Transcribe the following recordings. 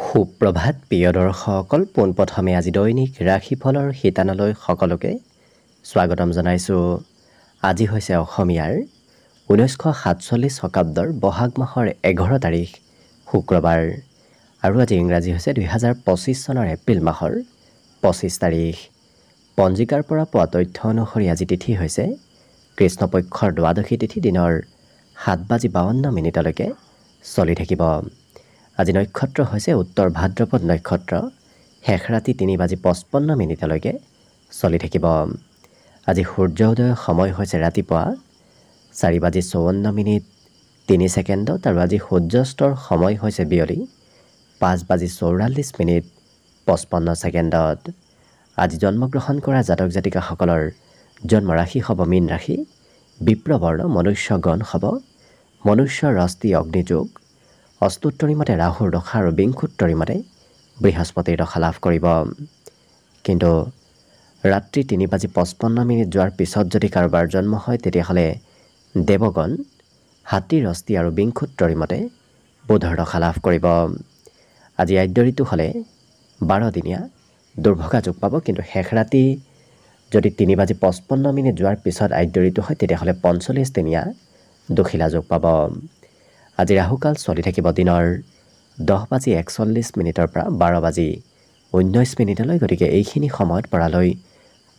সুপ্ৰভাত প্ৰিয় দৰ্শকসকল, পোনপ্ৰথমে আজি দৈনিক ৰাশিফলৰ শিতানলৈ সকলোকে স্বাগতম জনাইছোঁ। আজি হৈছে অসমীয়াৰ 1947 শকাব্দৰ বহাগ মাহৰ 11 তাৰিখ শুক্ৰবাৰ আৰু আজি ইংৰাজী হৈছে 2025 চনৰ এপ্ৰিল মাহৰ 25 তাৰিখ। পঞ্জিকাৰ পৰা পোৱা তথ্য অনুসৰি আজি তিথি হৈছে কৃষ্ণপক্ষৰ দ্বাদশী তিথি, দিনৰ 7:52 চলি থাকিব। আজি নক্ষত্ৰ হৈছে উত্তৰ ভাদ্ৰপদ নক্ষত্ৰ, শেষ ৰাতি 3:55 চলি থাকিব। আজি সূৰ্য উদয়ৰ সময় হৈছে ৰাতিপুৱা 4:54 আৰু আজি সূৰ্যাস্তৰ সময় হৈছে বিয়লি 5:44 55। আজি জন্মগ্ৰহণ কৰা জাতক জাতিকাসকলৰ জন্ম ৰাশি হ'ব মীন ৰাশি, বিপ্ৰবৰ্ণ মনুষ্য গণ হ'ব মনুষ্য ৰাষ্ট্ৰীয় অগ্নিযোগ, অস্তুত্তৰী মতে ৰাহুৰ দশা আৰু বিংশোত্তৰী মতে বৃহস্পতিৰ দশা লাভ কৰিব। কিন্তু ৰাত্ৰি 3:55 যোৱাৰ পিছত যদি কাৰোবাৰ জন্ম হয় তেতিয়াহ'লে দেৱগণ হাতী ৰস্তি আৰু বিংশোত্তৰী মতে বুধৰ দশা লাভ কৰিব। আজি আদ্য ঋতু হ'লে 12 দিনীয়া দুৰ্ভগা যোগ পাব, কিন্তু শেষ ৰাতি যদি 3:55 যোৱাৰ পিছত আদ্য ঋতু হয় তেতিয়াহ'লে 45 দিনীয়া দখিলা যোগ পাব। আজি ৰাহুকাল চলি থাকিব দিনৰ 10:41 পৰা 12:19। গতিকে এইখিনি সময়ত পৰালৈ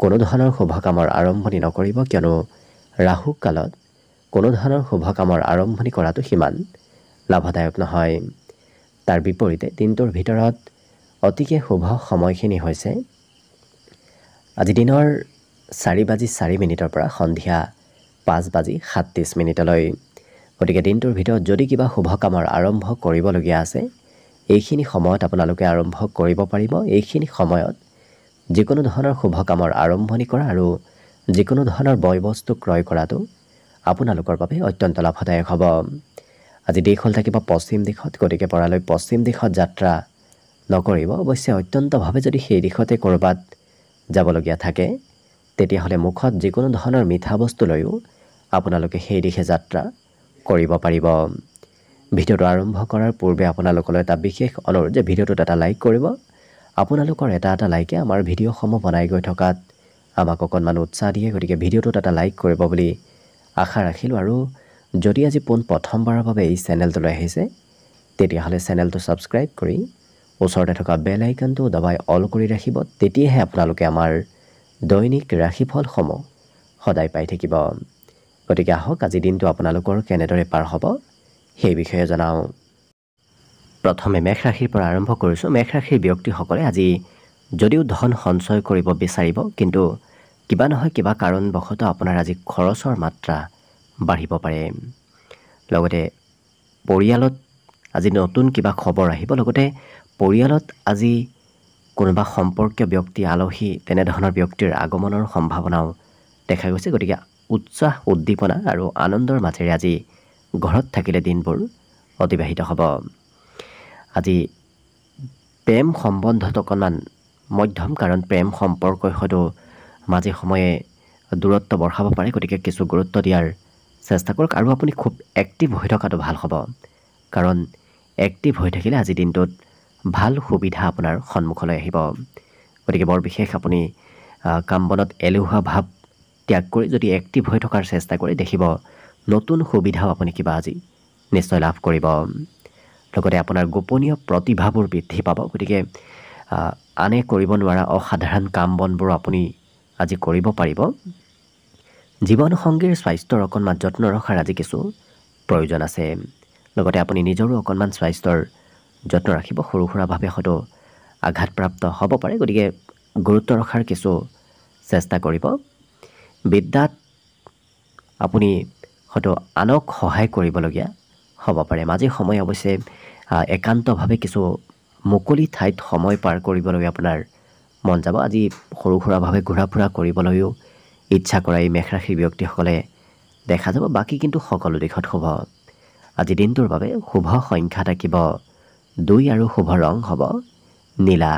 কোনো ধৰণৰ শুভ কামৰ আৰম্ভণি নকৰিব, কিয়নো ৰাহু কালত কোনো ধৰণৰ শুভ কামৰ আৰম্ভণি কৰাটো সিমান লাভদায়ক নহয়। তাৰ বিপৰীতে দিনটোৰ ভিতৰত অতিকে শুভ সময়খিনি হৈছে আজি দিনৰ 4:04 পৰা সন্ধিয়া 5:37। গতিকে দিনটোৰ ভিতৰত যদি কিবা শুভ কামৰ আৰম্ভ কৰিবলগীয়া আছে এইখিনি সময়ত আপোনালোকে আৰম্ভ কৰিব পাৰিব। এইখিনি সময়ত যিকোনো ধৰণৰ শুভ কামৰ আৰম্ভণি কৰা আৰু যিকোনো ধৰণৰ বয় বস্তু ক্ৰয় কৰাটো আপোনালোকৰ বাবে অত্যন্ত লাভদায়ক হ'ব। আজি দিশ হ'ল থাকিব পশ্চিম দিশত, গতিকে পৰালৈ পশ্চিম দিশত যাত্ৰা নকৰিব। অৱশ্যে অত্যন্তভাৱে যদি সেই দিশতে ক'ৰবাত যাবলগীয়া থাকে তেতিয়াহ'লে মুখত যিকোনো ধৰণৰ মিঠা বস্তু লৈও আপোনালোকে সেই দিশে যাত্ৰা কৰিব পাৰিব। ভিডিঅ'টো আৰম্ভ কৰাৰ পূৰ্বে আপোনালোকলৈ এটা বিশেষ অনুৰোধ যে ভিডিঅ'টোত এটা লাইক কৰিব। আপোনালোকৰ এটা লাইকে আমাৰ ভিডিঅ'সমূহ বনাই গৈ থকাত আমাক অকণমান উৎসাহ দিয়ে, গতিকে ভিডিঅ'টোত এটা লাইক কৰিব বুলি আশা ৰাখিলোঁ। আৰু যদি আজি প্ৰথমবাৰৰ বাবে এই চেনেলটোলৈ আহিছে তেতিয়াহ'লে চেনেলটো ছাবস্ক্ৰাইব কৰি ওচৰতে থকা বেল আইকনটো দবাই অল কৰি ৰাখিব, তেতিয়াহে আপোনালোকে আমাৰ দৈনিক ৰাশিফলসমূহ সদায় পাই থাকিব। গতিকে আহক আজি দিনটো আপোনালোকৰ কেনেদৰে পাৰ হ'ব সেই বিষয়ে জনাওঁ। প্ৰথমে মেষ ৰাশিৰ পৰা আৰম্ভ কৰিছোঁ। মেষ ৰাশিৰ ব্যক্তিসকলে আজি যদিও ধন সঞ্চয় কৰিব বিচাৰিব, কিন্তু কিবা নহয় কিবা কাৰণবশতঃ আপোনাৰ আজি খৰচৰ মাত্ৰা বাঢ়িব পাৰে। লগতে পৰিয়ালত আজি নতুন কিবা খবৰ আহিব, লগতে পৰিয়ালত আজি কোনোবা সম্পৰ্কীয় ব্যক্তি, আলহী তেনেধৰণৰ ব্যক্তিৰ আগমনৰ সম্ভাৱনাও দেখা গৈছে। গতিকে উৎসাহ, উদ্দীপনা আৰু আনন্দৰ মাজেৰে আজি ঘৰত থাকিলে দিনবোৰ অতিবাহিত হ'ব। আজি প্ৰেম সম্বন্ধত অকণমান মধ্যম, কাৰণ প্ৰেম সম্পৰ্কই হয়তো মাজে সময়ে দূৰত্ব বঢ়াব পাৰে। গতিকে কিছু গুৰুত্ব দিয়াৰ চেষ্টা কৰক আৰু আপুনি খুব এক্টিভ হৈ থকাটো ভাল হ'ব, কাৰণ এক্টিভ হৈ থাকিলে আজি দিনটোত ভাল সুবিধা আপোনাৰ সন্মুখলৈ আহিব। গতিকে বৰ বিশেষ আপুনি কাম বনত এলেহুৱা ভাৱ ত্যাগ কৰি যদি এক্টিভ হৈ থকাৰ চেষ্টা কৰি দেখিব নতুন সুবিধাও আপুনি কিবা আজি নিশ্চয় লাভ কৰিব। লগতে আপোনাৰ গোপনীয় প্ৰতিভাবোৰ বৃদ্ধি পাব। গতিকে আনে কৰিব নোৱাৰা অসাধাৰণ কাম বনবোৰ আপুনি আজি কৰিব পাৰিব। জীৱনসংগীৰ স্বাস্থ্যৰ অকণমান যত্ন ৰখাৰ আজি কিছু প্ৰয়োজন আছে। লগতে আপুনি নিজৰো অকণমান স্বাস্থ্যৰ যত্ন ৰাখিব। সৰু সুৰাভাৱে হয়তো আঘাতপ্ৰাপ্ত হ'ব পাৰে, গতিকে গুৰুত্ব ৰখাৰ কিছু চেষ্টা কৰিব। বিদ্যাত আপুনি হয়তো আনক সহায় কৰিবলগীয়া হ'ব পাৰে। মাজে সময়ে অৱশ্যে একান্তভাৱে কিছু মুকলি ঠাইত সময় পাৰ কৰিবলৈ আপোনাৰ মন যাব। আজি সৰু সুৰাভাৱে ঘূৰা ফুৰা কৰিবলৈও ইচ্ছা কৰা এই মেষ ৰাশিৰ ব্যক্তিসকলে দেখা যাব। বাকী কিন্তু সকলো দিশত শুভ। আজি দিনটোৰ বাবে শুভ সংখ্যা থাকিব 2 আৰু শুভ ৰং হ'ব নীলা।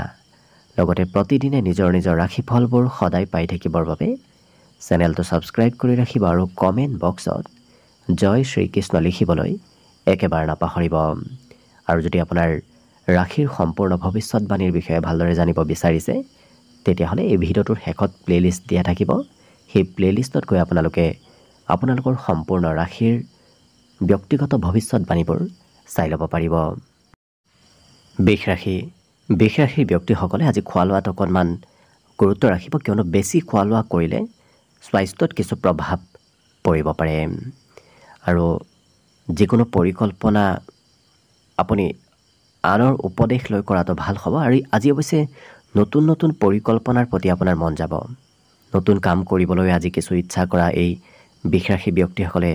লগতে প্ৰতিদিনে নিজৰ নিজৰ ৰাশিফলবোৰ সদায় পাই থাকিবৰ বাবে চেনেলটো ছাবস্ক্ৰাইব কৰি ৰাখিব আৰু কমেণ্ট বক্সত জয় শ্ৰীকৃষ্ণ লিখিবলৈ একেবাৰে নাপাহৰিব। আৰু যদি আপোনাৰ ৰাশিৰ সম্পূৰ্ণ ভৱিষ্যতবাণীৰ বিষয়ে ভালদৰে জানিব বিচাৰিছে তেতিয়াহ'লে এই ভিডিঅ'টোৰ শেষত প্লেলিষ্ট দিয়া থাকিব। সেই প্লেলিষ্টত গৈ আপোনালোকে আপোনালোকৰ সম্পূৰ্ণ ৰাশিৰ ব্যক্তিগত ভৱিষ্যতবাণীবোৰ চাই ল'ব পাৰিব। বৃষ ৰাশিৰ ব্যক্তিসকলে আজি খোৱা লোৱাত অকণমান গুৰুত্ব ৰাখিব, কিয়নো বেছি খোৱা লোৱা কৰিলে স্বাস্থ্যত কিছু প্ৰভাৱ পৰিব পাৰে। আৰু যিকোনো পৰিকল্পনা আপুনি আনৰ উপদেশ লৈ কৰাটো ভাল হ'ব। আৰু আজি অৱশ্যে নতুন নতুন পৰিকল্পনাৰ প্ৰতি আপোনাৰ মন যাব। নতুন কাম কৰিবলৈ আজি কিছু ইচ্ছা কৰা এই বৃষ ৰাশি ব্যক্তিসকলে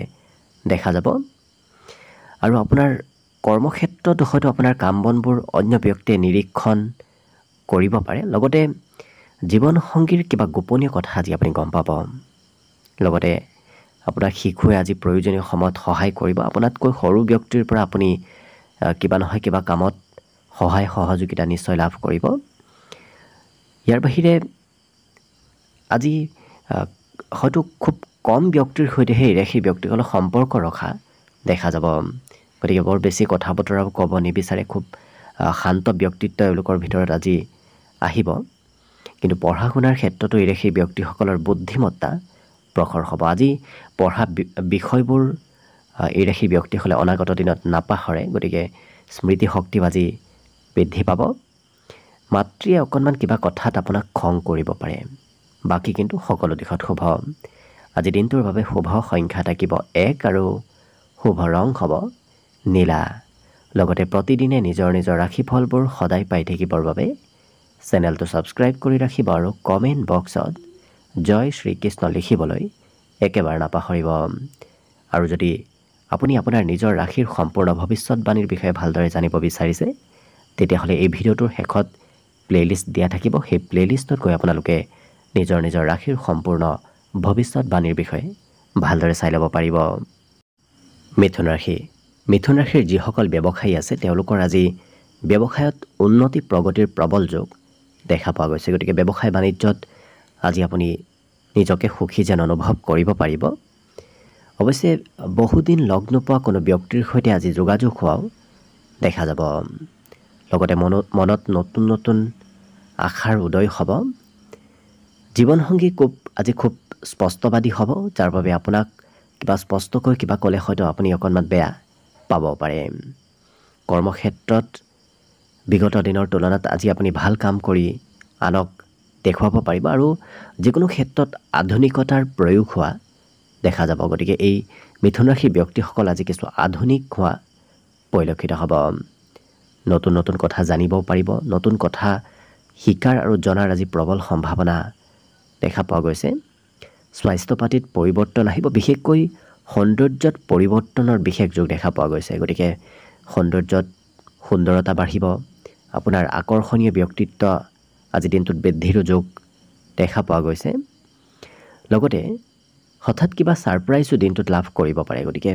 দেখা যাব। আৰু আপোনাৰ কৰ্মক্ষেত্ৰত হয়তো আপোনাৰ কাম বনবোৰ অন্য ব্যক্তিয়ে নিৰীক্ষণ কৰিব পাৰে। লগতে জীৱনসংগীৰ কিবা গোপনীয় কথা আজি আপুনি গম পাব। লগতে আপোনাৰ শিশুৱে আজি প্ৰয়োজনীয় সময়ত সহায় কৰিব। আপোনাতকৈ সৰু ব্যক্তিৰ পৰা আপুনি কিবা নহয় কিবা কামত সহায় সহযোগিতা নিশ্চয় লাভ কৰিব। ইয়াৰ বাহিৰে আজি হয়তো খুব কম ব্যক্তিৰ সৈতেহে এই ৰাশিৰ ব্যক্তিসকলক সম্পৰ্ক ৰখা দেখা যাব। গতিকে বৰ বেছি কথা বতৰাও ক'ব নিবিচাৰে, খুব শান্ত ব্যক্তিত্ব এওঁলোকৰ ভিতৰত আজি আহিব। কিন্তু পঢ়া শুনাৰ ক্ষেত্ৰতো এই ৰাশিৰ ব্যক্তিসকলৰ বুদ্ধিমত্তা প্ৰখৰ হ'ব। আজি পঢ়া বিষয়বোৰ এই ৰাশিৰ ব্যক্তিসকলে অনাগত দিনত নাপাহৰে। গতিকে স্মৃতিশক্তিও আজি বৃদ্ধি পাব। মাতৃয়ে অকণমান কিবা কথাত আপোনাক খং কৰিব পাৰে, বাকী কিন্তু সকলো দিশত শুভ। আজি দিনটোৰ বাবে শুভ সংখ্যা থাকিব 1 আৰু শুভ ৰং হ'ব নীলা। লগতে প্ৰতিদিনে নিজৰ নিজৰ ৰাশিফলবোৰ সদায় পাই থাকিবৰ বাবে চেনেলটো ছাবস্ক্ৰাইব কৰি ৰাখিব আৰু কমেণ্ট বক্সত জয় শ্ৰীকৃষ্ণ লিখিবলৈ একেবাৰে নাপাহৰিব। আৰু যদি আপুনি আপোনাৰ নিজৰ ৰাশিৰ সম্পূৰ্ণ ভৱিষ্যতবাণীৰ বিষয়ে ভালদৰে জানিব বিচাৰিছে তেতিয়াহ'লে এই ভিডিঅ'টোৰ শেষত প্লেলিষ্ট দিয়া থাকিব। সেই প্লেলিষ্টত গৈ আপোনালোকে নিজৰ নিজৰ ৰাশিৰ সম্পূৰ্ণ ভৱিষ্যতবাণীৰ বিষয়ে ভালদৰে চাই ল'ব পাৰিব। মিথুন ৰাশিৰ যিসকল ব্যৱসায়ী আছে তেওঁলোকৰ আজি ব্যৱসায়ত উন্নতি প্ৰগতিৰ প্ৰবল যোগ দেখা পোৱা গৈছে। গতিকে ব্যৱসায় বাণিজ্যত আজি আপুনি নিজকে সুখী যেন অনুভৱ কৰিব পাৰিব। অৱশ্যে বহুদিন লগ নোপোৱা কোনো ব্যক্তিৰ সৈতে আজি যোগাযোগ হোৱাও দেখা যাব। লগতে মনত নতুন নতুন আশাৰ উদয় হ'ব। জীৱনসংগী আজি খুব স্পষ্টবাদী হ'ব, যাৰ বাবে আপোনাক কিবা স্পষ্টকৈ কিবা ক'লে হয়তো আপুনি অকণমান বেয়া পাব পাৰে। কৰ্মক্ষেত্ৰত বিগত দিনৰ তুলনাত আজি আপুনি ভাল কাম কৰি আনক দেখুৱাব পাৰিব আৰু যিকোনো ক্ষেত্ৰত আধুনিকতাৰ প্ৰয়োগ হোৱা দেখা যাব। গতিকে এই মিথুন ৰাশিৰ ব্যক্তিসকল আজি কিছু আধুনিক হোৱা পৰিলক্ষিত হ'ব। নতুন নতুন কথা জানিবও পাৰিব। নতুন কথা শিকাৰ আৰু জনাৰ আজি প্ৰবল সম্ভাৱনা দেখা পোৱা গৈছে। স্বাস্থ্য পাতিত পৰিৱৰ্তন আহিব, বিশেষকৈ সৌন্দৰ্যত পৰিৱৰ্তনৰ বিশেষ যোগ দেখা পোৱা গৈছে। গতিকে সৌন্দৰ্যত সুন্দৰতা বাঢ়িব। আপোনাৰ আকৰ্ষণীয় ব্যক্তিত্ব আজি দিনটোত বৃদ্ধিৰো যোগ দেখা পোৱা গৈছে। লগতে হঠাৎ কিবা ছাৰপ্ৰাইজো দিনটোত লাভ কৰিব পাৰে। গতিকে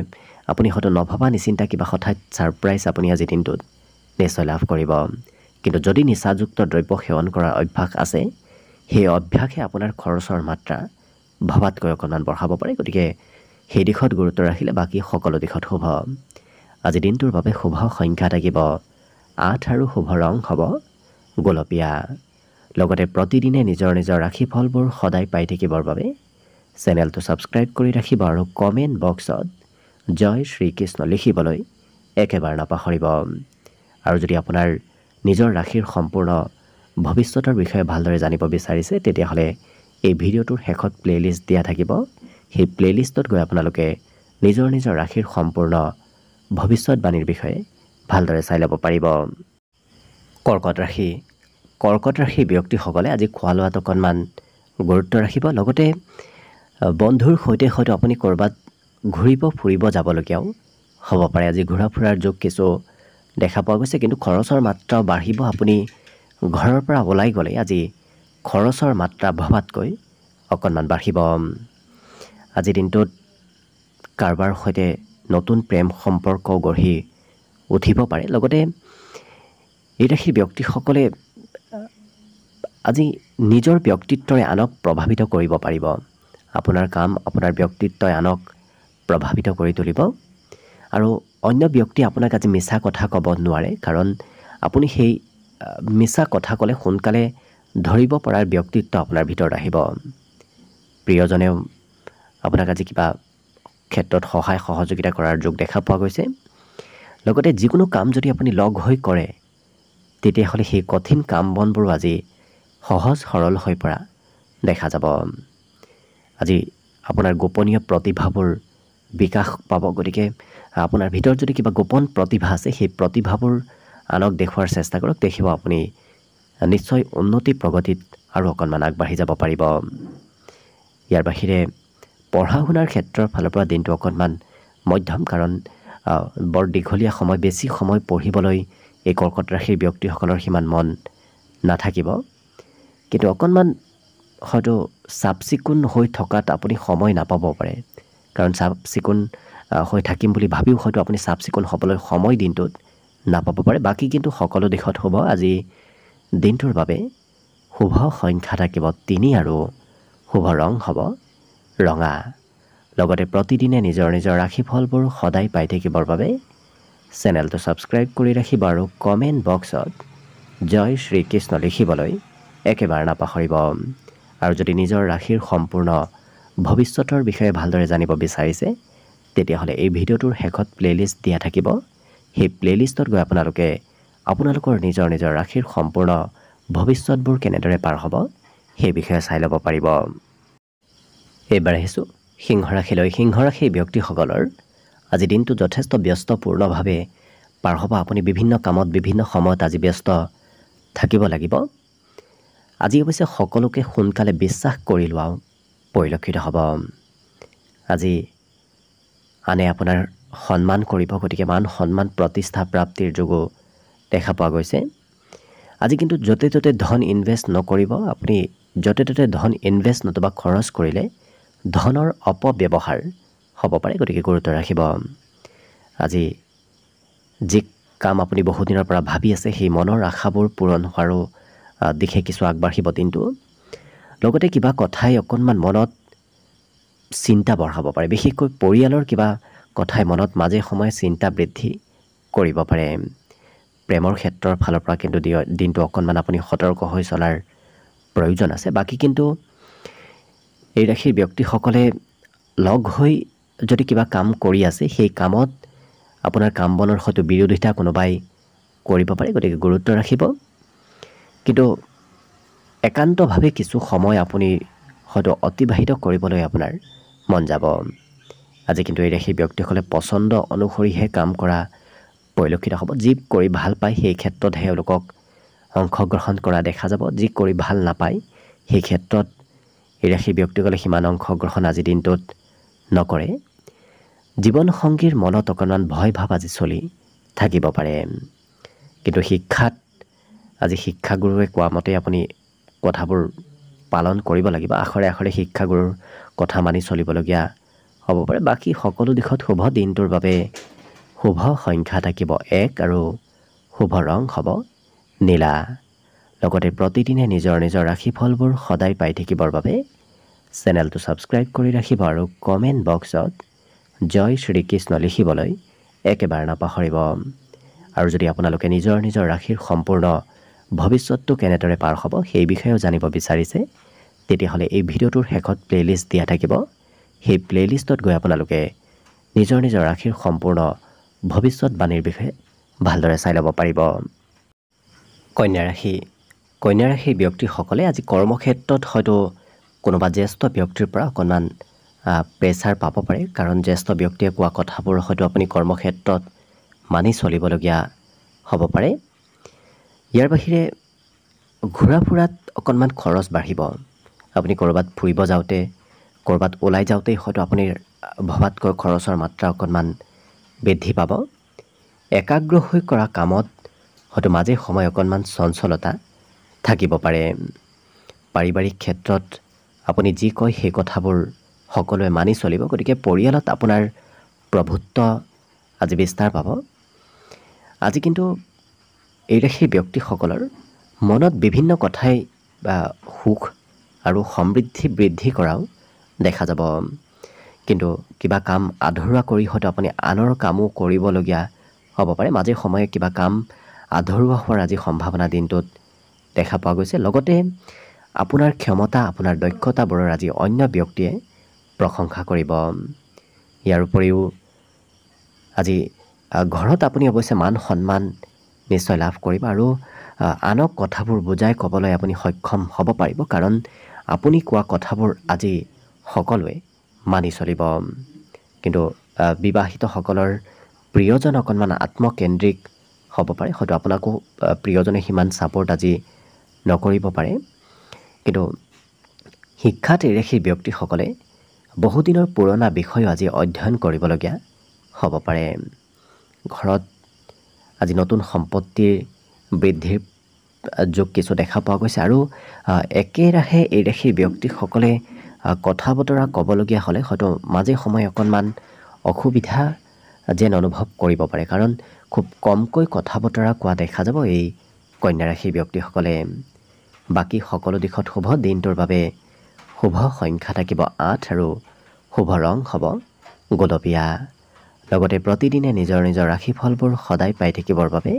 আপুনি হয়তো নভবা নিচিন্তা কিবা হঠাৎ ছাৰপ্ৰাইজ আপুনি আজি দিনটোত নিশ্চয় লাভ কৰিব। কিন্তু যদি নিচাযুক্ত দ্ৰব্য সেৱন কৰাৰ অভ্যাস আছে সেই অভ্যাসে আপোনাৰ খৰচৰ মাত্ৰা ভবাতকৈ অকণমান বঢ়াব পাৰে। গতিকে সেই দিশত গুৰুত্ব ৰাখিলে বাকী সকলো দিশত শুভ। আজি দিনটোৰ বাবে শুভ সংখ্যা থাকিব 8 আৰু শুভ ৰং হ'ব গোলপীয়া। লগতে প্ৰতিদিনে নিজৰ নিজৰ ৰাশিফলবোৰ সদায় পাই থাকিবৰ বাবে চেনেলটো ছাবস্ক্ৰাইব কৰি ৰাখিব আৰু কমেণ্ট বক্সত জয় শ্ৰীকৃষ্ণ লিখিবলৈ একেবাৰে নাপাহৰিব। আৰু যদি আপোনাৰ নিজৰ ৰাশিৰ সম্পূৰ্ণ ভৱিষ্যতৰ বিষয়ে ভালদৰে জানিব বিচাৰিছে তেতিয়াহ'লে এই ভিডিঅ'টোৰ শেষত প্লেলিষ্ট দিয়া থাকিব। সেই প্লেলিষ্টত গৈ আপোনালোকে নিজৰ নিজৰ ৰাশিৰ সম্পূৰ্ণ ভৱিষ্যতবাণীৰ বিষয়ে ভালদৰে চাই ল'ব পাৰিব। কৰ্কট ৰাশিৰ ব্যক্তিসকলে আজি খোৱা লোৱাত অকণমান গুৰুত্ব ৰাখিব। লগতে বন্ধুৰ সৈতে হয়তো আপুনি ক'ৰবাত ঘূৰিব ফুৰিব যাবলগীয়াও হ'ব পাৰে। আজি ঘূৰা ফুৰাৰ যোগ কিছু দেখা পোৱা গৈছে, কিন্তু খৰচৰ মাত্ৰাও বাঢ়িব। আপুনি ঘৰৰ পৰা ওলাই গ'লে আজি খৰচৰ মাত্ৰা ভবাতকৈ অকণমান বাঢ়িব। আজিৰ দিনটোত কাৰোবাৰ সৈতে নতুন প্ৰেম সম্পৰ্ক গঢ়ি উঠিব পাৰে। লগতে এই ৰাশিৰ ব্যক্তিসকলে আজি নিজৰ ব্যক্তিত্বৰে আনক প্ৰভাৱিত কৰিব পাৰিব। আপোনাৰ কাম আপোনাৰ ব্যক্তিত্বই আনক প্ৰভাৱিত কৰি তুলিব। আৰু অন্য ব্যক্তিয়ে আপোনাক আজি মিছা কথা ক'ব নোৱাৰে, কাৰণ আপুনি সেই মিছা কথা ক'লে সোনকালে ধৰিব পৰাৰ ব্যক্তিত্ব আপোনাৰ ভিতৰত আহিব। প্ৰিয়জনেও আপোনাক আজি কিবা ক্ষেত্ৰত সহায় সহযোগিতা কৰাৰ যোগ দেখা পোৱা গৈছে। লগতে যিকোনো কাম যদি আপুনি লগ হৈ কৰে তেতিয়াহ'লে সেই কঠিন কাম বনবোৰো আজি সহজ সৰল হৈ পৰা দেখা যাব। আজি আপোনাৰ গোপনীয় প্ৰতিভাবোৰ বিকাশ পাব। গতিকে আপোনাৰ ভিতৰত যদি কিবা গোপন প্ৰতিভা আছে সেই প্ৰতিভাবোৰ আনক দেখুৱাৰ চেষ্টা কৰক। দেখিব আপুনি নিশ্চয় উন্নতি প্ৰগতিত আৰু অকণমান আগবাঢ়ি যাব পাৰিব। ইয়াৰ বাহিৰে পঢ়া শুনাৰ ক্ষেত্ৰৰ ফালৰ পৰা দিনটো অকণমান মধ্যম, কাৰণ বৰ দীঘলীয়া সময় বেছি সময় পঢ়িবলৈ এই কৰ্কট ৰাশিৰ ব্যক্তিসকলৰ সিমান মন নাথাকিব। কিন্তু অকণমান হয়তো চাফ চিকুণ হৈ থকাত আপুনি সময় নাপাব পাৰে, কাৰণ চাফ চিকুণ হৈ থাকিম বুলি ভাবিও হয়তো আপুনি চাফ চিকুণ হ'বলৈ সময় দিনটোত নাপাব পাৰে। বাকী কিন্তু সকলো দিশত হ'ব। আজি দিনটোৰ বাবে শুভ সংখ্যা থাকিব 3 আৰু শুভ ৰং হ'ব ৰঙা। লগতে প্ৰতিদিনে নিজৰ নিজৰ ৰাশিফলবোৰ সদায় পাই থাকিবৰ বাবে চেনেলটো ছাবস্ক্ৰাইব কৰি ৰাখিব আৰু কমেণ্ট বক্সত জয় শ্ৰীকৃষ্ণ লিখিবলৈ একেবাৰে নাপাহৰিব। আৰু যদি নিজৰ ৰাশিৰ সম্পূৰ্ণ ভৱিষ্যতৰ বিষয়ে ভালদৰে জানিব বিচাৰিছে তেতিয়াহ'লে এই ভিডিঅ'টোৰ শেষত প্লে'লিষ্ট দিয়া থাকিব। সেই প্লে'লিষ্টত গৈ আপোনালোকে আপোনালোকৰ নিজৰ নিজৰ ৰাশিৰ সম্পূৰ্ণ ভৱিষ্যতবোৰ কেনেদৰে পাৰ হ'ব সেই বিষয়ে চাই ল'ব পাৰিব। এইবাৰ আহিছোঁ সিংহ ৰাশিলৈ। সিংহ ৰাশিৰ ব্যক্তিসকলৰ আজি দিনটো যথেষ্ট ব্যস্তপূৰ্ণভাৱে পাৰ হ'ব। আপুনি বিভিন্ন কামত বিভিন্ন সময়ত আজি ব্যস্ত থাকিব লাগিব। আজি অৱশ্যে সকলোকে সোনকালে বিশ্বাস কৰি লোৱাও পৰিলক্ষিত হ'ব। আজি আনে আপোনাৰ সন্মান কৰিব, গতিকে মান সন্মান প্ৰতিষ্ঠা প্ৰাপ্তিৰ যোগো দেখা পোৱা গৈছে। আজি কিন্তু য'তে ত'তে ধন ইনভেষ্ট নকৰিব। আপুনি য'তে ত'তে ধন ইনভেষ্ট নতুবা খৰচ কৰিলে ধনৰ অপব্যৱহাৰ হ'ব পাৰে, গতিকে গুৰুত্ব ৰাখিব। আজি যি কাম আপুনি বহুদিনৰ পৰা ভাবি আছে সেই মনৰ আশাবোৰ পূৰণ হোৱাৰো দিশে কিছু আগবাঢ়িব দিনটো। লগতে কিবা কথাই অকণমান মনত চিন্তা বঢ়াব পাৰে, বিশেষকৈ পৰিয়ালৰ কিবা কথাই মনত মাজে সময়ে চিন্তা বৃদ্ধি কৰিব পাৰে। প্ৰেমৰ ক্ষেত্ৰৰ ফালৰ পৰা কিন্তু দিনটো অকণমান আপুনি সতৰ্ক হৈ চলাৰ প্ৰয়োজন আছে। বাকী কিন্তু এই ৰাশিৰ ব্যক্তিসকলে লগ হৈ যদি কিবা কাম কৰি আছে সেই কামত আপোনাৰ কাম বনৰ হয়তো বিৰোধিতা কোনোবাই কৰিব পাৰে, গতিকে গুৰুত্ব ৰাখিব। কিন্তু একান্তভাৱে কিছু সময় আপুনি হয়তো অতিবাহিত কৰিবলৈ আপোনাৰ মন যাব। আজি কিন্তু এই ৰাশিৰ ব্যক্তিসকলে পচন্দ অনুসৰিহে কাম কৰা পৰিলক্ষিত হ'ব। যি কৰি ভাল পায় সেই ক্ষেত্ৰতহে এওঁলোকক অংশগ্ৰহণ কৰা দেখা যাব। যি কৰি ভাল নাপায় সেই ক্ষেত্ৰত এই ৰাশিৰ ব্যক্তিসকলে সিমান অংশগ্ৰহণ আজি দিনটোত নকৰে। জীৱনসংগীৰ মনত অকণমান ভয় ভাৱ আজি চলি থাকিব পাৰে। কিন্তু শিক্ষাত আজি শিক্ষাগুৰুৱে কোৱা মতে আপুনি কথাবোৰ পালন কৰিব লাগিব। আখৰে আখৰে শিক্ষাগুৰুৰ কথা মানি চলিবলগীয়া হ'ব পাৰে। বাকী সকলো দিশত শুভ। দিনটোৰ বাবে শুভ সংখ্যা থাকিব 1 আৰু শুভ ৰং হ'ব নীলা। লগতে প্ৰতিদিনে নিজৰ নিজৰ ৰাশিফলবোৰ সদায় পাই থাকিবৰ বাবে চেনেলটো ছাবস্ক্ৰাইব কৰি ৰাখিব আৰু কমেণ্ট বক্সত জয় শ্ৰীকৃষ্ণ লিখিবলৈ একেবাৰে নাপাহৰিব। আৰু যদি আপোনালোকে নিজৰ নিজৰ ৰাশিৰ সম্পূৰ্ণ ভৱিষ্যতটো কেনেদৰে পাৰ হ'ব সেই বিষয়েও জানিব বিচাৰিছে তেতিয়াহ'লে এই ভিডিঅ'টোৰ শেষত প্লে'লিষ্ট দিয়া থাকিব। সেই প্লে'লিষ্টত গৈ আপোনালোকে নিজৰ নিজৰ ৰাশিৰ সম্পূৰ্ণ ভৱিষ্যতবাণীৰ বিষয়ে ভালদৰে চাই ল'ব পাৰিব। কন্যা ৰাশি। কন্যা ৰাশিৰ ব্যক্তিসকলে আজি কৰ্মক্ষেত্ৰত হয়তো কোনোবা জ্যেষ্ঠ ব্যক্তিৰ পৰা অকণমান প্ৰেছাৰ পাব পাৰে, কাৰণ জ্যেষ্ঠ ব্যক্তিয়ে কোৱা কথাবোৰ হয়তো আপুনি কৰ্মক্ষেত্ৰত মানি চলিবলগীয়া হ'ব পাৰে। ইয়াৰ বাহিৰে ঘূৰা ফুৰাত অকণমান খৰচ বাঢ়িব। আপুনি ক'ৰবাত ফুৰিব যাওঁতে ক'ৰবাত ওলাই যাওঁতেই হয়তো আপুনি ভবাতকৈ খৰচৰ মাত্ৰা অকণমান বৃদ্ধি পাব। একাগ্ৰ হৈ কৰা কামত হয়তো মাজে সময়ে অকণমান চঞ্চলতা থাকিব পাৰে। পাৰিবাৰিক ক্ষেত্ৰত আপুনি যি কয় সেই কথাবোৰ সকলোৱে মানি চলিব, গতিকে পৰিয়ালত আপোনাৰ প্ৰভুত্ব আজি বিস্তাৰ পাব। আজি কিন্তু এই ৰাশিৰ ব্যক্তিসকলৰ মনত বিভিন্ন কথাই সুখ আৰু সমৃদ্ধি বৃদ্ধি কৰাও দেখা যাব। কিন্তু কিবা কাম আধৰুৱা কৰি হয়তো আপুনি আনৰ কামো কৰিবলগীয়া হ'ব পাৰে। মাজে সময়ে কিবা কাম আধৰুৱা হোৱাৰ আজি সম্ভাৱনা দিনটোত দেখা পোৱা গৈছে। লগতে আপোনাৰ ক্ষমতা, আপোনাৰ দক্ষতাবোৰৰ আজি অন্য ব্যক্তিয়ে প্ৰশংসা কৰিব। ইয়াৰ উপৰিও আজি ঘৰত আপুনি অৱশ্যে মান সন্মান নিশ্চয় লাভ কৰিব আৰু আনক কথাবোৰ বুজাই ক'বলৈ আপুনি সক্ষম হ'ব পাৰিব, কাৰণ আপুনি কোৱা কথাবোৰ আজি সকলোৱে মানি চলিব। কিন্তু বিবাহিতসকলৰ প্ৰিয়জন অকণমান আত্মকেন্দ্ৰিক হ'ব পাৰে, হয়তো আপোনাকো প্ৰিয়জনে সিমান ছাপোৰ্ট আজি নকৰিব পাৰে। কিন্তু শিক্ষাত এৰেখীৰ ব্যক্তিসকলে বহুদিনৰ পুৰণা বিষয় আজি অধ্যয়ন কৰিবলগীয়া হ'ব পাৰে। ঘৰত আজি নতুন সম্পত্তিৰ বৃদ্ধিৰ যোগ কিছু দেখা পোৱা গৈছে আৰু একেৰাহে এৰেখীৰ ব্যক্তিসকলে কথা বতৰা ক'বলগীয়া হ'লে হয়তো মাজে সময়ে অকণমান অসুবিধা যেন অনুভৱ কৰিব পাৰে, কাৰণ খুব কমকৈ কথা বতৰা কোৱা দেখা যাব এই কন্যা ৰাশিৰ ব্যক্তিসকলে। বাকী সকলো দিশত শুভ। দিনটোৰ বাবে শুভ সংখ্যা থাকিব 8 আৰু শুভ ৰং হ'ব গোলপীয়া। লগতে প্ৰতিদিনে নিজৰ নিজৰ ৰাশিফলবোৰ সদায় পাই থাকিবৰ বাবে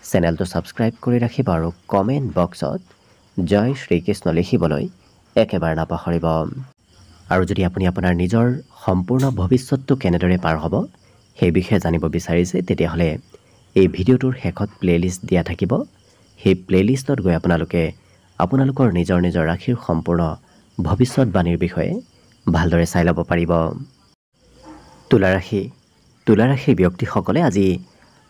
চেনেলটো ছাবস্ক্ৰাইব কৰি ৰাখিব আৰু কমেণ্ট বক্সত জয় শ্ৰীকৃষ্ণ লিখিবলৈ একেবাৰে নাপাহৰিব। আৰু যদি আপুনি আপোনাৰ নিজৰ সম্পূৰ্ণ ভৱিষ্যতটো কেনেদৰে পাৰ হ'ব সেই বিষয়ে জানিব বিচাৰিছে, তেতিয়াহ'লে এই ভিডিঅ'টোৰ শেষত প্লে'লিষ্ট দিয়া থাকিব। সেই প্লে'লিষ্টত গৈ আপোনালোকৰ নিজৰ নিজৰ ৰাশিৰ সম্পূৰ্ণ ভৱিষ্যতবাণীৰ বিষয়ে ভালদৰে চাই ল'ব পাৰিব। তুলা ৰাশিৰ ব্যক্তিসকলে আজি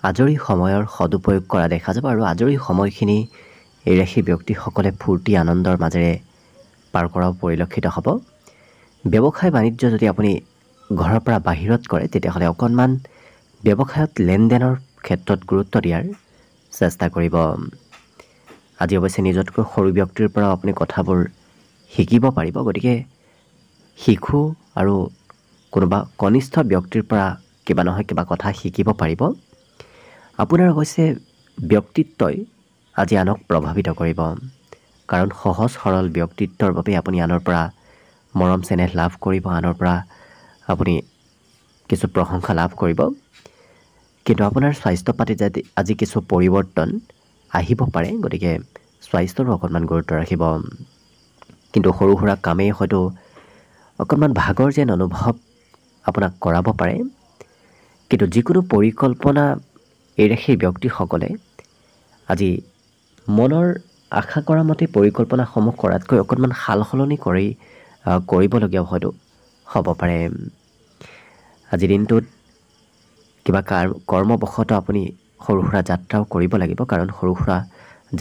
আজৰি সময়ৰ সদুপয়োগ কৰা দেখা যাব আৰু আজৰি সময়খিনি এই ৰাশিৰ ব্যক্তিসকলে ফূৰ্তি আনন্দৰ মাজেৰে পাৰ কৰাও পৰিলক্ষিত হ'ব। ব্যৱসায় বাণিজ্য যদি আপুনি ঘৰৰ পৰা বাহিৰত কৰে, তেতিয়াহ'লে অকণমান ব্যৱসায়ত লেনদেনৰ ক্ষেত্ৰত গুৰুত্ব দিয়াৰ চেষ্টা কৰিব। আজি অৱশ্যে নিজতকৈ সৰু ব্যক্তিৰ পৰাও আপুনি কথাবোৰ শিকিব পাৰিব, গতিকে শিশু আৰু কোনোবা কনিষ্ঠ ব্যক্তিৰ পৰা কিবা নহয় কিবা কথা শিকিব পাৰিব। আপোনাৰ অৱশ্যে ব্যক্তিত্বই আজি আনক প্ৰভাৱিত কৰিব, কাৰণ সহজ সৰল ব্যক্তিত্বৰ বাবে আপুনি আনৰ পৰা মৰম চেনেহ লাভ কৰিব, আনৰ পৰা আপুনি কিছু প্ৰশংসা লাভ কৰিব। কিন্তু আপোনাৰ স্বাস্থ্য পাতিত আজি কিছু পৰিৱৰ্তন আহিব পাৰে, গতিকে স্বাস্থ্যৰো অকণমান গুৰুত্ব ৰাখিব। কিন্তু সৰু সুৰা কামেই হয়তো অকণমান ভাগৰ যেন অনুভৱ আপোনাক কৰাব পাৰে। কিন্তু যিকোনো পৰিকল্পনা এই ৰাশিৰ ব্যক্তিসকলে আজি মনৰ আশা কৰা মতে পৰিকল্পনাসমূহ কৰাতকৈ অকণমান সাল সলনি কৰিবলগীয়াও হয়তো হ'ব পাৰে। আজিৰ দিনটোত কিবা কৰ্মবশতঃ আপুনি সৰু সুৰা যাত্ৰাও কৰিব লাগিব, কাৰণ সৰু সুৰা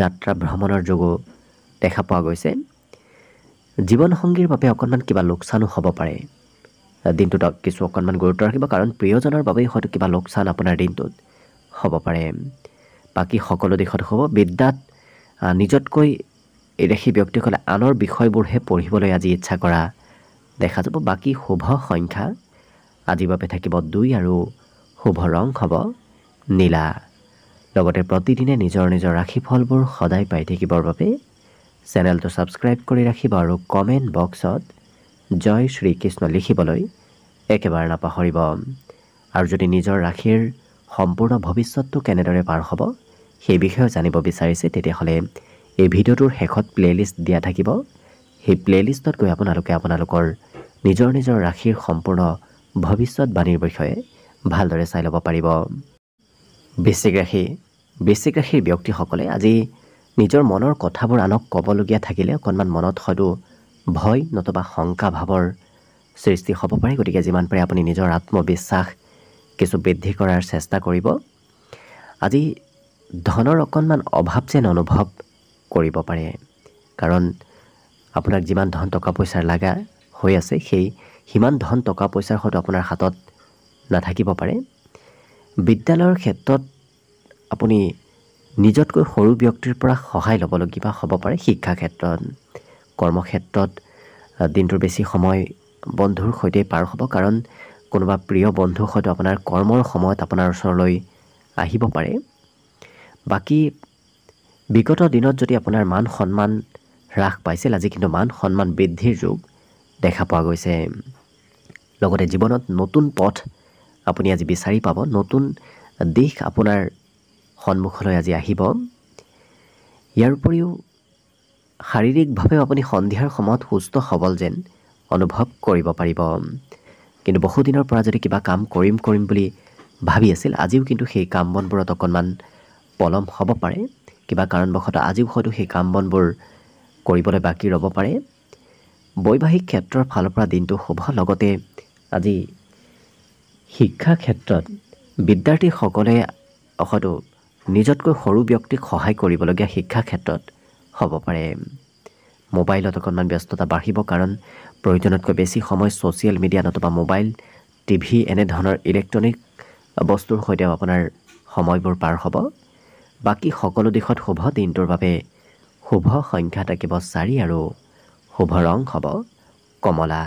যাত্ৰা ভ্ৰমণৰ যোগো দেখা পোৱা গৈছে। জীৱনসংগীৰ বাবে অকণমান কিবা লোকচানো হ'ব পাৰে। দিনটোত কিছু অকণমান গুৰুত্ব ৰাখিব, কাৰণ প্ৰিয়জনৰ বাবেই হয়তো কিবা লোকচান আপোনাৰ দিনটোত হ'ব পাৰে। বাকী সকলো দিশত হ'ব। বিদ্যাত নিজতকৈ এই ৰাশি ব্যক্তিসকলে আনৰ বিষয়বোৰহে পঢ়িবলৈ আজি ইচ্ছা কৰা দেখা যাব। বাকী শুভ সংখ্যা আজিৰ বাবে থাকিব 2 আৰু শুভ ৰং হ'ব নীলা। লগতে প্ৰতিদিনে নিজৰ নিজৰ ৰাশিফলবোৰ সদায় পাই থাকিবৰ বাবে চেনেলটো ছাবস্ক্ৰাইব কৰি ৰাখিব আৰু কমেণ্ট বক্সত জয় শ্ৰীকৃষ্ণ লিখিবলৈ একেবাৰে নাপাহৰিব। আৰু যদি নিজৰ ৰাশিৰ সম্পূৰ্ণ ভৱিষ্যতটো কেনেদৰে পাৰ হ'ব সেই বিষয়ে জানিব বিচাৰিছে, তেতিয়াহ'লে এই ভিডিঅ'টোৰ শেষত প্লে'লিষ্ট দিয়া থাকিব। সেই প্লে'লিষ্টত গৈ আপোনালোকৰ নিজৰ নিজৰ ৰাশিৰ সম্পূৰ্ণ ভৱিষ্যতবাণীৰ বিষয়ে ভালদৰে চাই ল'ব পাৰিব। বৃশ্চিক ৰাশিৰ ব্যক্তিসকলে আজি নিজৰ মনৰ কথাবোৰ আনক ক'বলগীয়া থাকিলে অকণমান মনত হয়তো ভয় নতুবা শংকা ভাৱৰ সৃষ্টি হ'ব পাৰে, গতিকে যিমান পাৰে আপুনি নিজৰ আত্মবিশ্বাস কিছু বৃদ্ধি কৰাৰ চেষ্টা কৰিব। আজি ধনৰ অকণমান অভাৱ যেন অনুভৱ কৰিব পাৰে, কাৰণ আপোনাক যিমান ধন টকা পইচাৰ লগা হৈ আছে সিমান ধন টকা পইচাৰ হয়তো আপোনাৰ হাতত নাথাকিব পাৰে। বিদ্যালয়ৰ ক্ষেত্ৰত আপুনি নিজতকৈ সৰু ব্যক্তিৰ পৰা সহায় ল'বলগীয়া হ'ব পাৰে। শিক্ষা ক্ষেত্ৰত, কৰ্মক্ষেত্ৰত দিনটোৰ বেছি সময় বন্ধুৰ সৈতে পাৰ হ'ব, কাৰণ কোনোবা প্ৰিয় বন্ধু হয়তো আপোনাৰ কৰ্মৰ সময়ত আপোনাৰ ওচৰলৈ আহিব পাৰে। বাকী বিগত দিনত যদি আপোনাৰ মান সন্মান হ্ৰাস পাইছিল, আজি কিন্তু মান সন্মান বৃদ্ধিৰ যোগ দেখা পোৱা গৈছে। লগতে জীৱনত নতুন পথ আপুনি আজি বিচাৰি পাব, নতুন দিশ আপোনাৰ সন্মুখলৈ আজি আহিব। ইয়াৰ উপৰিও শাৰীৰিকভাৱেও আপুনি সন্ধিয়াৰ সময়ত সুস্থ সবল যেন অনুভৱ কৰিব পাৰিব। কিন্তু বহুদিনৰ পৰা যদি কিবা কাম কৰিম বুলি ভাবি আছিল, আজিও কিন্তু সেই কাম বনবোৰত অকণমান পলম হ'ব পাৰে। কিবা কাৰণবশতঃ আজিও হয়তো সেই কাম বনবোৰ কৰিবলৈ বাকী ৰ'ব পাৰে। বৈবাহিক ক্ষেত্ৰৰ ফালৰ পৰা দিনটো শুভ। লগতে আজি শিক্ষা ক্ষেত্ৰত বিদ্যাৰ্থীসকলে হয়তো নিজতকৈ সৰু ব্যক্তিক সহায় কৰিবলগীয়া শিক্ষা ক্ষেত্ৰত হ'ব পাৰে। মোবাইলত অকণমান ব্যস্ততা বাঢ়িব, কাৰণ প্ৰয়োজনতকৈ বেছি সময় ছ'চিয়েল মিডিয়া নতুবা মোবাইল, টিভি এনেধৰণৰ ইলেক্ট্ৰনিক বস্তুৰ সৈতেও আপোনাৰ সময়বোৰ পাৰ হ'ব। বাকী সকলো দিশত শুভ। দিনটোৰ বাবে শুভ সংখ্যা থাকিব 4 আৰু শুভ ৰং হ'ব কমলা।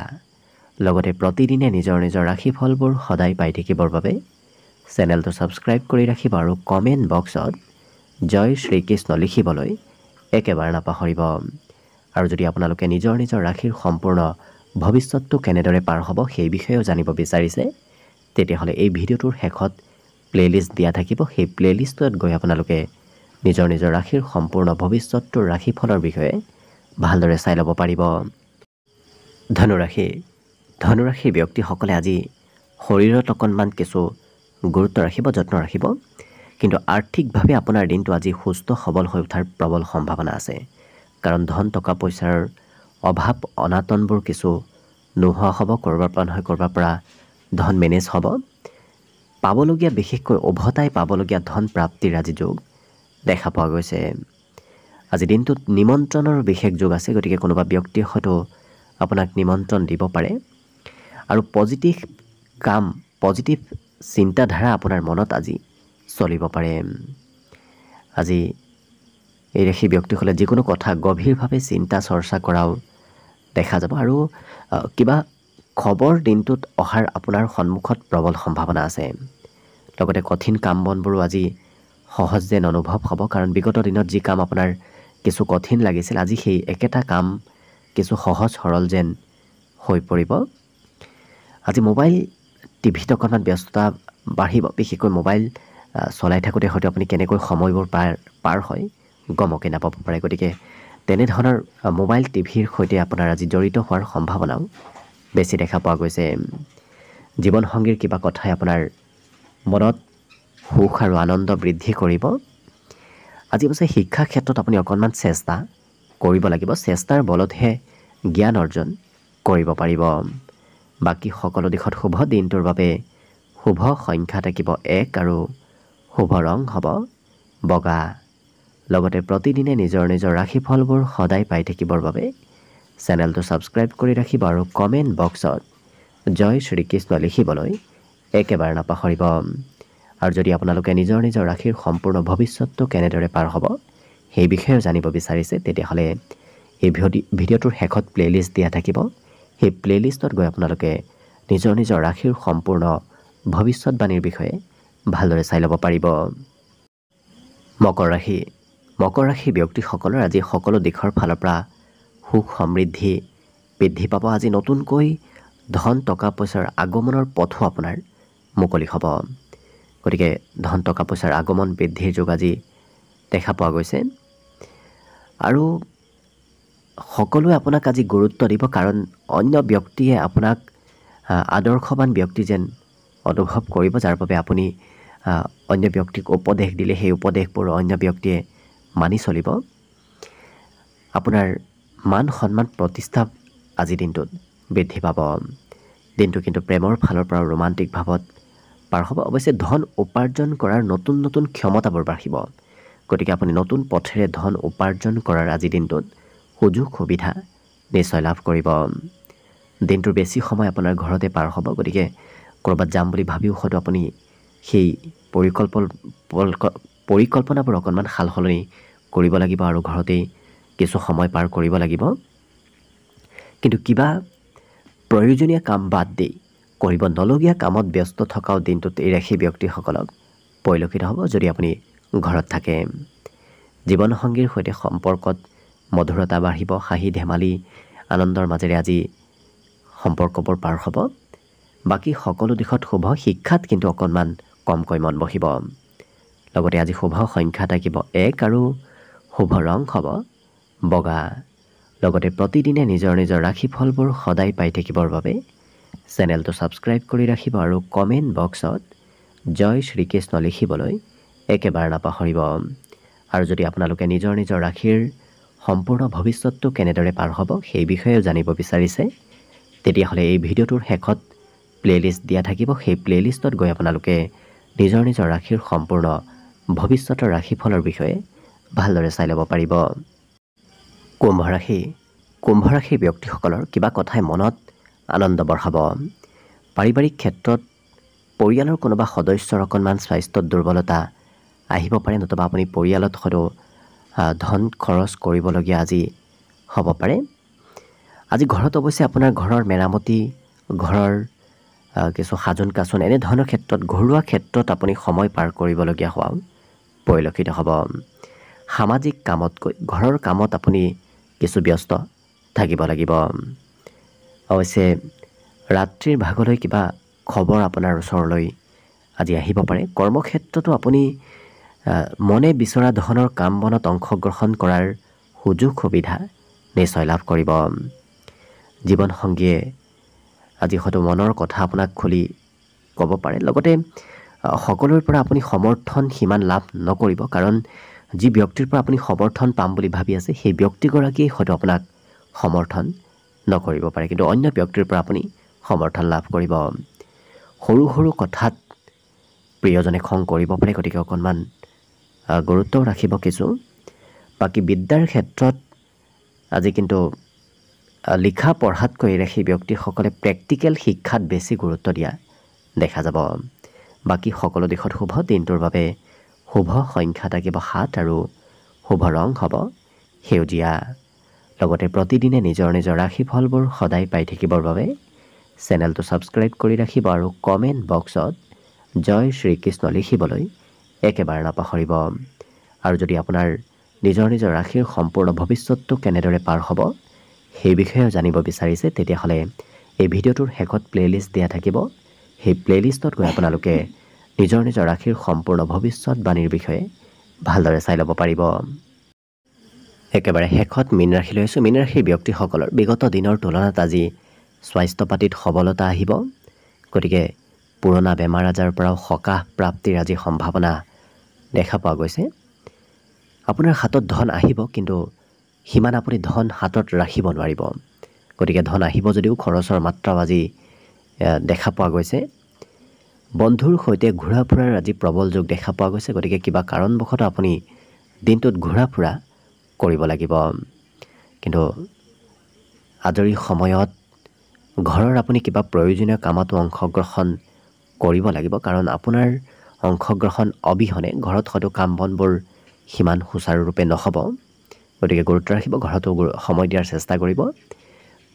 লগতে প্ৰতিদিনে নিজৰ ৰাশিফলবোৰ সদায় পাই থাকিবৰ বাবে চেনেলটো ছাবস্ক্ৰাইব কৰি ৰাখিব আৰু কমেণ্ট বক্সত জয় শ্ৰীকৃষ্ণ লিখিবলৈ একেবাৰে নাপাহৰিব। আৰু যদি আপোনালোকে নিজৰ ৰাশিৰ সম্পূৰ্ণ ভৱিষ্যতটো কেনেদৰে পাৰ হ'ব সেই বিষয়েও জানিব বিচাৰিছে, তেতিয়াহ'লে এই ভিডিঅ'টোৰ শেষত প্লে'লিষ্ট দিয়া থাকিব। সেই প্লে'লিষ্টত গৈ আপোনালোকে নিজৰ ৰাশিৰ সম্পূৰ্ণ ভৱিষ্যতটোৰ ৰাশিফলৰ বিষয়ে ভালদৰে চাই ল'ব পাৰিব। ধনুৰাশিৰ ব্যক্তিসকলে আজি শৰীৰত অকণমান কিছু গুৰুত্ব ৰাখিব, যত্ন ৰাখিব। কিন্তু আৰ্থিকভাৱে আপোনাৰ দিনটো আজি সুস্থ সবল হৈ উঠাৰ প্ৰবল সম্ভাৱনা আছে। কাৰণ ধন টকা পইচাৰ অভাৱ অনাটনবোৰ কিছু নোহোৱা হ'ব। ক'ৰবাৰ পৰা নহয় ক'ৰবাৰ পৰা ধন মেনেজ হ'ব। পাবলগীয়া, বিশেষকৈ উভতাই পাবলগীয়া ধন প্ৰাপ্তিৰ আজি যোগ দেখা পোৱা গৈছে। আজি দিনটোত নিমন্ত্ৰণৰ বিশেষ যোগ আছে। গতিকে কোনোবা ব্যক্তিয়ে হয়তো আপোনাক নিমন্ত্ৰণ দিব পাৰে। আৰু পজিটিভ চিন্তাধাৰা আপোনাৰ মনত আজি চলিব পাৰে। আজি এই ৰাশি ব্যক্তিসকলে যিকোনো কথা গভীৰভাৱে চিন্তা চৰ্চা কৰাও দেখা যাব। আৰু কিবা খবৰ দিনটোত অহাৰ আপোনাৰ সন্মুখত প্ৰবল সম্ভাৱনা আছে। লগতে কঠিন কাম বনবোৰো আজি সহজ যেন অনুভৱ হ'ব। কাৰণ বিগত দিনত যি কাম আপোনাৰ কিছু কঠিন লাগিছিল, আজি সেই একেটা কাম কিছু সহজ সৰল যেন হৈ পৰিব। আজি মোবাইল টিভিত অকণমান ব্যস্ততা বাঢ়িব। বিশেষকৈ মোবাইল চলাই থাকোঁতে হয়তো আপুনি কেনেকৈ সময়বোৰ পাৰ হয় গমকে নাপাব পাৰে। গতিকে তেনেধৰণৰ মোবাইল টিভিৰ সৈতে আপোনাৰ আজি জড়িত হোৱাৰ সম্ভাৱনাও বেছি দেখা পোৱা গৈছে। জীৱনসংগীৰ কিবা কথাই আপোনাৰ মনত সুখ আৰু আনন্দ বৃদ্ধি কৰিব। আজি অৱশ্যে শিক্ষা ক্ষেত্ৰত আপুনি অকণমান চেষ্টা কৰিব লাগিব। চেষ্টাৰ বলতহে জ্ঞান অৰ্জন কৰিব পাৰিব। বাকী সকলো দিশত শুভ। দিনটোৰ বাবে শুভ সংখ্যা থাকিব 1 আৰু শুভ ৰং হ'ব বগা। লগতে প্ৰতিদিনে নিজৰ ৰাশিফলবোৰ সদায় পাই থাকিবৰ বাবে চেনেলটো ছাবস্ক্ৰাইব কৰি ৰাখিব আৰু কমেণ্ট বক্সত জয় শ্ৰীকৃষ্ণ লিখিবলৈ একেবাৰে নাপাহৰিব। আৰু যদি আপোনালোকে নিজৰ ৰাশিৰ সম্পূৰ্ণ ভৱিষ্যতটো কেনেদৰে পাৰ হ'ব সেই বিষয়েও জানিব বিচাৰিছে, তেতিয়াহ'লে এই ভিডিঅ'টোৰ শেষত প্লে'লিষ্ট দিয়া থাকিব। সেই প্লে'লিষ্টত গৈ আপোনালোকে নিজৰ ৰাশিৰ সম্পূৰ্ণ ভৱিষ্যতবাণীৰ বিষয়ে ভালদৰে চাই ল'ব পাৰিব। মকৰ ৰাশি ব্যক্তিসকলৰ আজি সকলো দিশৰ ফালৰ পৰা সুখ সমৃদ্ধি বৃদ্ধি পাব। আজি নতুনকৈ ধন টকা পইচাৰ আগমনৰ পথো আপোনাৰ মুকলি হ'ব। গতিকে ধন টকা পইচাৰ আগমন বৃদ্ধিৰ যোগ আজি দেখা পোৱা গৈছে। আৰু সকলোৱে আপোনাক আজি গুৰুত্ব দিব, কাৰণ অন্য ব্যক্তিয়ে আপোনাক আদৰ্শৱান ব্যক্তি যেন অনুভৱ কৰিব, যাৰ বাবে আপুনি অন্য ব্যক্তিক উপদেশ দিলে সেই উপদেশবোৰ অন্য ব্যক্তিয়ে মানি চলিব। আপোনাৰ মান সন্মান প্ৰতিষ্ঠা আজি দিনটোত বৃদ্ধি পাব। দিনটো কিন্তু প্ৰেমৰ ফালৰ পৰা ৰোমান্টিক ভাৱত পাৰ হ'ব। অৱশ্যে ধন উপাৰ্জন কৰাৰ নতুন ক্ষমতাবোৰ বাঢ়িব। গতিকে আপুনি নতুন পথেৰে ধন উপাৰ্জন কৰাৰ আজি দিনটোত সুযোগ সুবিধা নিশ্চয় লাভ কৰিব। দিনটোৰ বেছি সময় আপোনাৰ ঘৰতে পাৰ হ'ব। গতিকে ক'ৰবাত যাম বুলি ভাবিও হয়তো আপুনি সেই পৰিকল্পনাবোৰ অকণমান সাল সলনি কৰিব লাগিব আৰু ঘৰতেই কিছু সময় পাৰ কৰিব লাগিব। কিন্তু কিবা প্ৰয়োজনীয় কাম বাদ দি কৰিব নলগীয়া কামত ব্যস্ত থকাও দিনটোত এই ৰাশি ব্যক্তিসকলক পৰিলক্ষিত হ'ব যদি আপুনি ঘৰত থাকে। জীৱনসংগীৰ সৈতে সম্পৰ্কত মধুৰতা বাঢ়িব। হাঁহি ধেমালি আনন্দৰ মাজেৰে আজি সম্পৰ্কবোৰ পাৰ হ'ব। বাকী সকলো দিশত শুভ। শিক্ষাত কিন্তু অকণমান কমকৈ মন বহিব। লগতে আজি শুভ সংখ্যা থাকিব 1 আৰু শুভ ৰং হ'ব বগা। লগতে প্ৰতিদিনে নিজৰ নিজৰ ৰাশিফলবোৰ সদায় পাই থাকিবৰ বাবে চেনেলটো ছাবস্ক্ৰাইব কৰি ৰাখিব আৰু কমেণ্ট বক্সত জয় শ্ৰীকৃষ্ণ লিখিবলৈ একেবাৰে নাপাহৰিব। আৰু যদি আপোনালোকে নিজৰ নিজৰ ৰাশিৰ সম্পূৰ্ণ ভৱিষ্যতটো কেনেদৰে পাৰ হ'ব সেই বিষয়েও জানিব বিচাৰিছে, তেতিয়াহ'লে এই ভিডিঅ'টোৰ শেষত প্লে'লিষ্ট দিয়া থাকিব। সেই প্লে'লিষ্টত গৈ আপোনালোকে নিজৰ নিজৰ ৰাশিৰ সম্পূৰ্ণ ভৱিষ্যতৰ ৰাশিফলৰ বিষয়ে ভালদৰে চাই ল'ব পাৰিব। কুম্ভ ৰাশিৰ ব্যক্তিসকলৰ কিবা কথাই মনত আনন্দ বঢ়াব। পাৰিবাৰিক ক্ষেত্ৰত পৰিয়ালৰ কোনোবা সদস্যৰ অকণমান স্বাস্থ্যত দুৰ্বলতা আহিব পাৰে, নতুবা আপুনি পৰিয়ালত হয়তো ধন খৰচ কৰিবলগীয়া আজি হ'ব পাৰে। আজি ঘৰত অৱশ্যে আপোনাৰ ঘৰৰ মেৰামতি, ঘৰৰ কিছু সাজোন কাচোন এনেধৰণৰ ক্ষেত্ৰত, ঘৰুৱা ক্ষেত্ৰত আপুনি সময় পাৰ কৰিবলগীয়া হোৱাও পৰিলক্ষিত হ'ব। সামাজিক কামতকৈ ঘৰৰ কামত আপুনি কিছু ব্যস্ত থাকিব লাগিব। অৱশ্যে ৰাত্ৰিৰ ভাগলৈ কিবা খবৰ আপোনাৰ ওচৰলৈ আজি আহিব পাৰে। কৰ্মক্ষেত্ৰতো আপুনি মনে বিচৰা ধৰণৰ কাম বনত অংশগ্ৰহণ কৰাৰ সুযোগ সুবিধা নিশ্চয় লাভ কৰিব। জীৱনসংগীয়ে আজি হয়তো মনৰ কথা আপোনাক খুলি ক'ব পাৰে। লগতে সকলোৰে পৰা আপুনি সমৰ্থন সিমান লাভ নকৰিব, কাৰণ যি ব্যক্তিৰ পৰা আপুনি সমৰ্থন পাম বুলি ভাবি আছে সেই ব্যক্তিগৰাকীয়ে হয়তো আপোনাক সমৰ্থন নকৰিব পাৰে, কিন্তু অন্য ব্যক্তিৰ পৰা আপুনি সমৰ্থন লাভ কৰিব। সৰু সৰু কথাত প্ৰিয়জনে খং কৰিব পাৰে, গতিকে অকণমান গুৰুত্বও ৰাখিব কিছু। বাকী বিদ্যাৰ ক্ষেত্ৰত আজি কিন্তু লিখা পঢ়াতকৈ সেই ব্যক্তিসকলে প্ৰেক্টিকেল শিক্ষাত বেছি গুৰুত্ব দিয়া দেখা যাব। বাকী সকলো দিশত শুভ। দিনটোৰ বাবে শুভ সংখ্যা থাকিব 7 আৰু শুভ ৰং হ'ব সেউজীয়া। লগতে প্ৰতিদিনে নিজৰ নিজৰ ৰাশিফলবোৰ সদায় পাই থাকিবৰ বাবে চেনেলটো ছাবস্ক্ৰাইব কৰি ৰাখিব আৰু কমেণ্ট বক্সত জয় শ্ৰীকৃষ্ণ লিখিবলৈ একেবাৰে নাপাহৰিব। আৰু যদি আপোনাৰ নিজৰ নিজৰ ৰাশিৰ সম্পূৰ্ণ ভৱিষ্যতটো কেনেদৰে পাৰ হ'ব সেই বিষয়েও জানিব বিচাৰিছে, তেতিয়াহ'লে এই ভিডিঅ'টোৰ শেষত প্লে'লিষ্ট দিয়া থাকিব। সেই প্লে'লিষ্টত গৈ আপোনালোকে নিজৰ নিজৰ ৰাশিৰ সম্পূৰ্ণ ভৱিষ্যতবাণীৰ বিষয়ে ভালদৰে চাই ল'ব পাৰিব। একেবাৰে শেষত মীন ৰাশিলৈ আছোঁ। মীন ৰাশিৰ ব্যক্তিসকলৰ বিগত দিনৰ তুলনাত আজি স্বাস্থ্য পাতিত সবলতা আহিব। গতিকে পুৰণা বেমাৰ আজাৰৰ পৰাও সকাহ প্ৰাপ্তিৰ আজি সম্ভাৱনা দেখা পোৱা গৈছে। আপোনাৰ হাতত ধন আহিব, কিন্তু সিমান আপুনি ধন হাতত ৰাখিব নোৱাৰিব। গতিকে ধন আহিব যদিও খৰচৰ মাত্ৰাও আজি দেখা পোৱা গৈছে। বন্ধুৰ সৈতে ঘূৰা ফুৰাৰ আজি প্ৰবল যোগ দেখা পোৱা গৈছে। গতিকে কিবা কাৰণবশতঃ আপুনি দিনটোত ঘূৰা ফুৰা কৰিব লাগিব। কিন্তু আজৰি সময়ত ঘৰৰ আপুনি কিবা প্ৰয়োজনীয় কামতো অংশগ্ৰহণ কৰিব লাগিব, কাৰণ আপোনাৰ অংশগ্ৰহণ অবিহনে ঘৰত হয়তো কাম বনবোৰ সিমান সুচাৰুৰূপে নহ'ব। গতিকে গুৰুত্ব ৰাখিব, ঘৰতো সময় দিয়াৰ চেষ্টা কৰিব।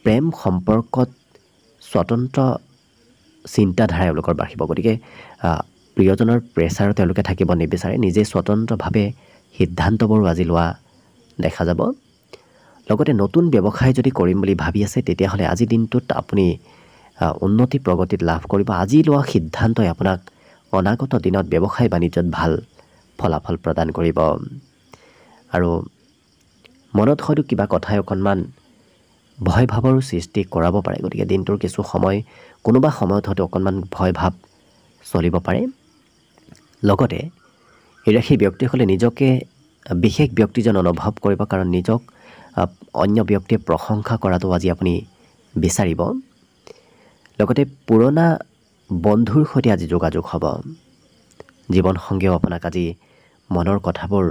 প্ৰেম সম্পৰ্কত স্বতন্ত্ৰ চিন্তাধাৰা এওঁলোকৰ বাঢ়িব। গতিকে প্ৰিয়জনৰ প্ৰেছাৰো তেওঁলোকে থাকিব নিবিচাৰে, নিজে স্বতন্ত্ৰভাৱে সিদ্ধান্তবোৰো আজি লোৱা দেখা যাব। লগতে নতুন ব্যৱসায় যদি কৰিম বুলি ভাবি আছে, তেতিয়াহ'লে আজিৰ দিনটোত আপুনি উন্নতি প্ৰগতিত লাভ কৰিব। আজি লোৱা সিদ্ধান্তই আপোনাক অনাগত দিনত ব্যৱসায় বাণিজ্যত ভাল ফলাফল প্ৰদান কৰিব। আৰু মনত হয়তো কিবা কথাই অকণমান ভয় ভাৱৰো সৃষ্টি কৰাব পাৰে। গতিকে দিনটোৰ কিছু সময় কোনোবা সময়ত হয়তো অকণমান ভয় ভাৱ চলিব পাৰে। লগতে এই ৰাশিৰ ব্যক্তিসকলে নিজকে বিশেষ ব্যক্তি যেন অনুভৱ কৰিব, কাৰণ নিজক অন্য ব্যক্তিয়ে প্ৰশংসা কৰাটো আজি আপুনি বিচাৰিব। লগতে পুৰণা বন্ধুৰ সৈতে আজি যোগাযোগ হ'ব। জীৱনসংগীয়েও আপোনাক আজি মনৰ কথাবোৰ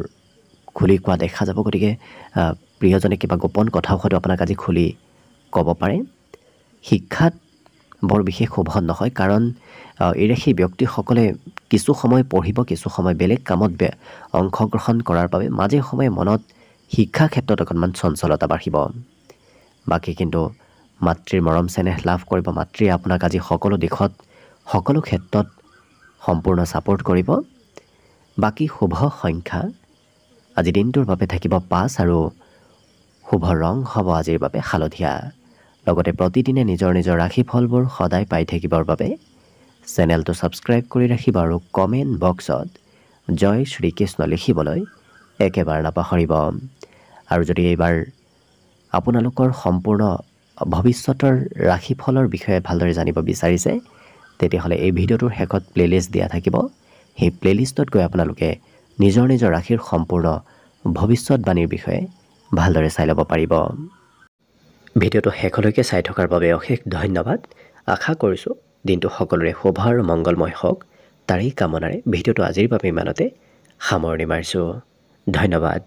খুলি কোৱা দেখা যাব। গতিকে প্ৰিয়জনে কিবা গোপন কথাও হয়তো আপোনাক আজি খুলি ক'ব পাৰে। শিক্ষাত বৰ বিশেষ শুভ নহয়, কাৰণ এই ৰাশিৰ ব্যক্তিসকলে কিছু সময় পঢ়িব, কিছু সময় বেলেগ কামত অংশগ্ৰহণ কৰাৰ বাবে মাজে সময়ে মনত শিক্ষা ক্ষেত্ৰত অকণমান চঞ্চলতা বাঢ়িব। বাকী কিন্তু মাতৃৰ মৰম চেনেহ লাভ কৰিব। মাতৃয়ে আপোনাক আজি সকলো দিশত সকলো ক্ষেত্ৰত সম্পূৰ্ণ ছাপোৰ্ট কৰিব। বাকী শুভ সংখ্যা আজি দিনটোৰ বাবে থাকিব 5 আৰু শুভ ৰং হ'ব আজিৰ বাবে হালধীয়া। লগতে প্ৰতিদিনে নিজৰ নিজৰ ৰাশিফলবোৰ সদায় পাই থাকিবৰ বাবে চেনেলটো ছাবস্ক্ৰাইব কৰি ৰাখিব আৰু কমেণ্ট বক্সত জয় শ্ৰীকৃষ্ণ লিখিবলৈ একেবাৰে নাপাহৰিব। আৰু যদি এইবাৰ আপোনালোকৰ সম্পূৰ্ণ ভৱিষ্যতৰ ৰাশিফলৰ বিষয়ে ভালদৰে জানিব বিচাৰিছে, তেতিয়াহ'লে এই ভিডিঅ'টোৰ শেষত প্লে'লিষ্ট দিয়া থাকিব। সেই প্লে'লিষ্টত গৈ আপোনালোকে নিজৰ নিজৰ ৰাশিৰ সম্পূৰ্ণ ভৱিষ্যতবাণীৰ বিষয়ে ভালদৰে চাই ল'ব পাৰিব। ভিডিঅ'টো শেষলৈকে চাই থকাৰ বাবে অশেষ ধন্যবাদ। আশা কৰিছোঁ দিনটো সকলোৰে শুভ আৰু মংগলময় হওক, তাৰেই কামনাৰে ভিডিঅ'টো আজিৰ বাবে ইমানতে সামৰণি মাৰিছোঁ। ধন্যবাদ।